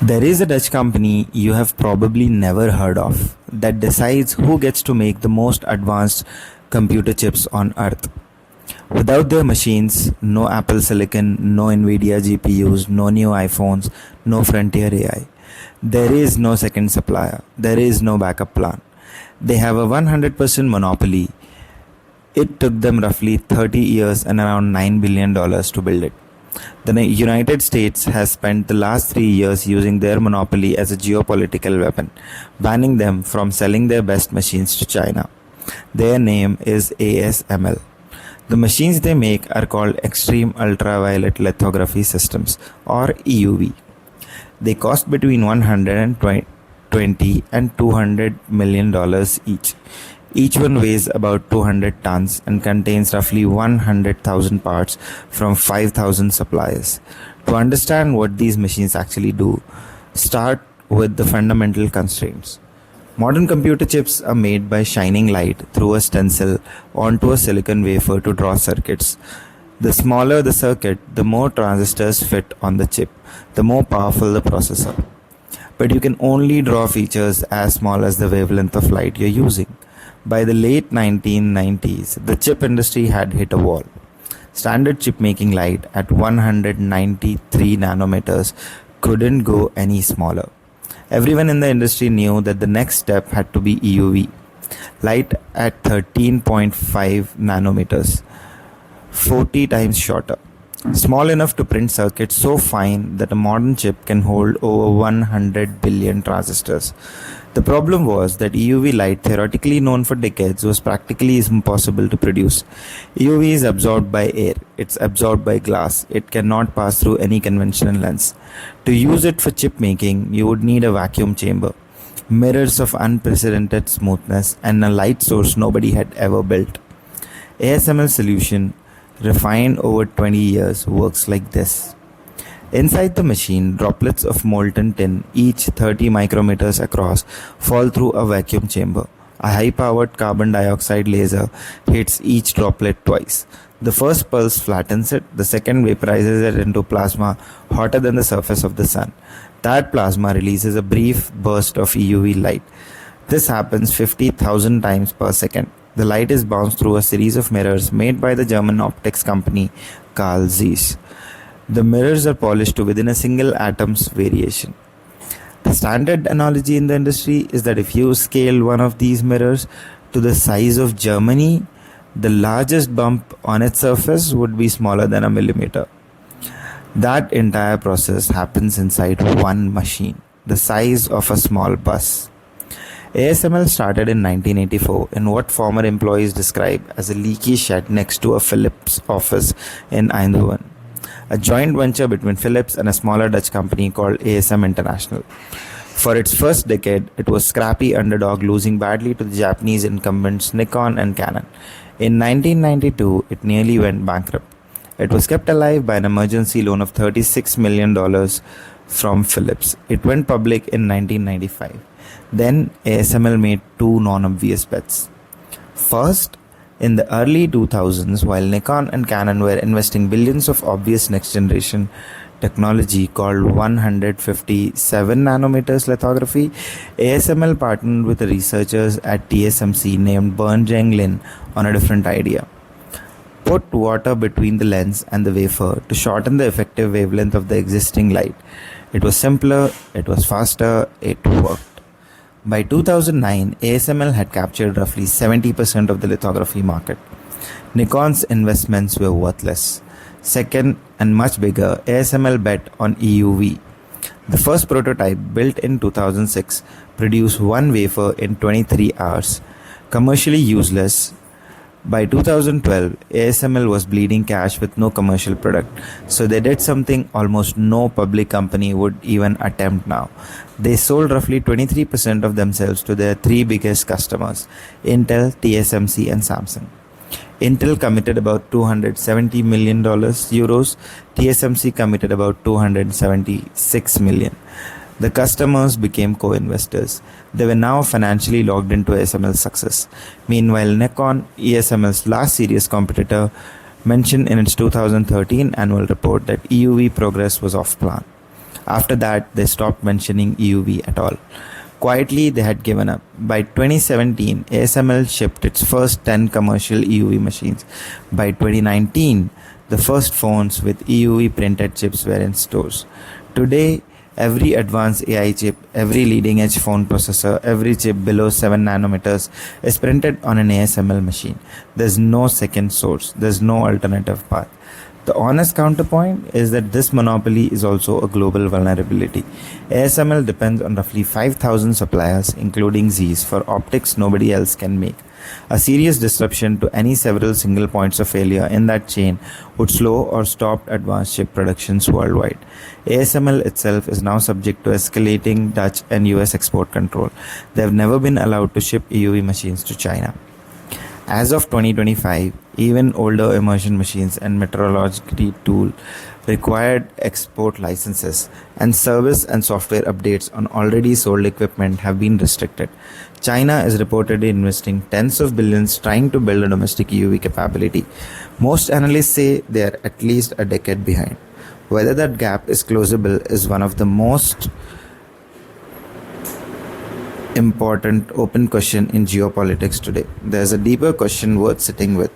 There is a Dutch company you have probably never heard of that decides who gets to make the most advanced computer chips on earth. Without their machines, no Apple Silicon, no NVIDIA GPUs, no new iPhones, no frontier AI. There is no second supplier. There is no backup plan. They have a 100% monopoly. It took them roughly 30 years and around $9 billion to build it. The United States has spent the last 3 years using their monopoly as a geopolitical weapon, banning them from selling their best machines to China. Their name is ASML. The machines they make are called Extreme Ultraviolet Lithography Systems, or EUV. They cost between $120 and $200 million each. Each one weighs about 200 tons and contains roughly 100,000 parts from 5,000 suppliers. To understand what these machines actually do, start with the fundamental constraints. Modern computer chips are made by shining light through a stencil onto a silicon wafer to draw circuits. The smaller the circuit, the more transistors fit on the chip, the more powerful the processor. But you can only draw features as small as the wavelength of light you're using. By the late 1990s, the chip industry had hit a wall. Standard chip making light at 193 nanometers couldn't go any smaller. Everyone in the industry knew that the next step had to be EUV, light at 13.5 nanometers, 40 times shorter, small enough to print circuits so fine that a modern chip can hold over 100 billion transistors. The problem was that EUV light, theoretically known for decades, was practically impossible to produce. EUV is absorbed by air, it's absorbed by glass, it cannot pass through any conventional lens. To use it for chip making, you would need a vacuum chamber, mirrors of unprecedented smoothness, and a light source nobody had ever built. ASML solution, refined over 20 years, works like this. Inside the machine, droplets of molten tin, each 30 micrometers across, fall through a vacuum chamber. A high-powered carbon dioxide laser hits each droplet twice. The first pulse flattens it, the second vaporizes it into plasma hotter than the surface of the sun. That plasma releases a brief burst of EUV light. This happens 50,000 times per second. The light is bounced through a series of mirrors made by the German optics company Carl Zeiss. The mirrors are polished to within a single atom's variation. The standard analogy in the industry is that if you scale one of these mirrors to the size of Germany, the largest bump on its surface would be smaller than a millimeter. That entire process happens inside one machine, the size of a small bus. ASML started in 1984 in what former employees describe as a leaky shed next to a Philips office in Eindhoven, a joint venture between Philips and a smaller Dutch company called ASM International. For its first decade, it was scrappy underdog, losing badly to the Japanese incumbents Nikon and Canon. In 1992, it nearly went bankrupt. It was kept alive by an emergency loan of $36 million from Philips. It went public in 1995. Then ASML made two non-obvious bets. First, in the early 2000s, while Nikon and Canon were investing billions of obvious next-generation technology called 157 nanometers lithography, ASML partnered with the researchers at TSMC named Bernjeng Lin on a different idea. Put water between the lens and the wafer to shorten the effective wavelength of the existing light. It was simpler, it was faster, it worked. By 2009, ASML had captured roughly 70% of the lithography market. Nikon's investments were worthless. Second, and much bigger, ASML bet on EUV. The first prototype, built in 2006, produced one wafer in 23 hours. Commercially useless. By 2012, ASML was bleeding cash with no commercial product, so they did something almost no public company would even attempt now. They sold roughly 23% of themselves to their three biggest customers, Intel, TSMC and Samsung. Intel committed about $270 million euros, TSMC committed about $276 million. The customers became co-investors. They were now financially logged into ASML's success. Meanwhile, Nikon, ASML's last serious competitor, mentioned in its 2013 annual report that EUV progress was off plan. After that, they stopped mentioning EUV at all. Quietly, they had given up. By 2017, ASML shipped its first 10 commercial EUV machines. By 2019, the first phones with EUV printed chips were in stores. Today, every advanced AI chip, every leading edge phone processor, every chip below 7 nanometers is printed on an ASML machine. There's no second source, there's no alternative path. The honest counterpoint is that this monopoly is also a global vulnerability. ASML depends on roughly 5,000 suppliers, including Z's, for optics nobody else can make. A serious disruption to any several single points of failure in that chain would slow or stop advanced chip productions worldwide. ASML itself is now subject to escalating Dutch and US export control. They have never been allowed to ship EUV machines to China. As of 2025, even older immersion machines and metrology tool required export licenses, and service and software updates on already sold equipment have been restricted. China is reportedly investing tens of billions trying to build a domestic EUV capability. Most analysts say they are at least a decade behind. Whether that gap is closable is one of the most important open question in geopolitics today. There's a deeper question worth sitting with.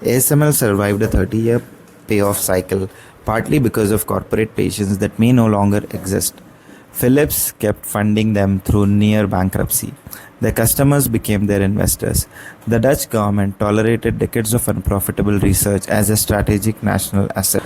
ASML survived a 30-year payoff cycle partly because of corporate patience that may no longer exist. Philips kept funding them through near bankruptcy. Their customers became their investors. The Dutch government tolerated decades of unprofitable research as a strategic national asset.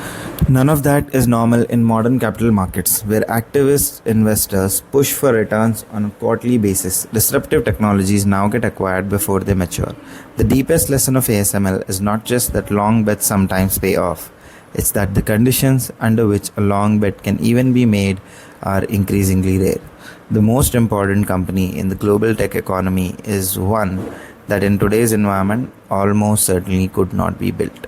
None of that is normal in modern capital markets, where activist investors push for returns on a quarterly basis. Disruptive technologies now get acquired before they mature. The deepest lesson of ASML is not just that long bets sometimes pay off. It's that the conditions under which a long bet can even be made are increasingly rare. The most important company in the global tech economy is one that in today's environment almost certainly could not be built.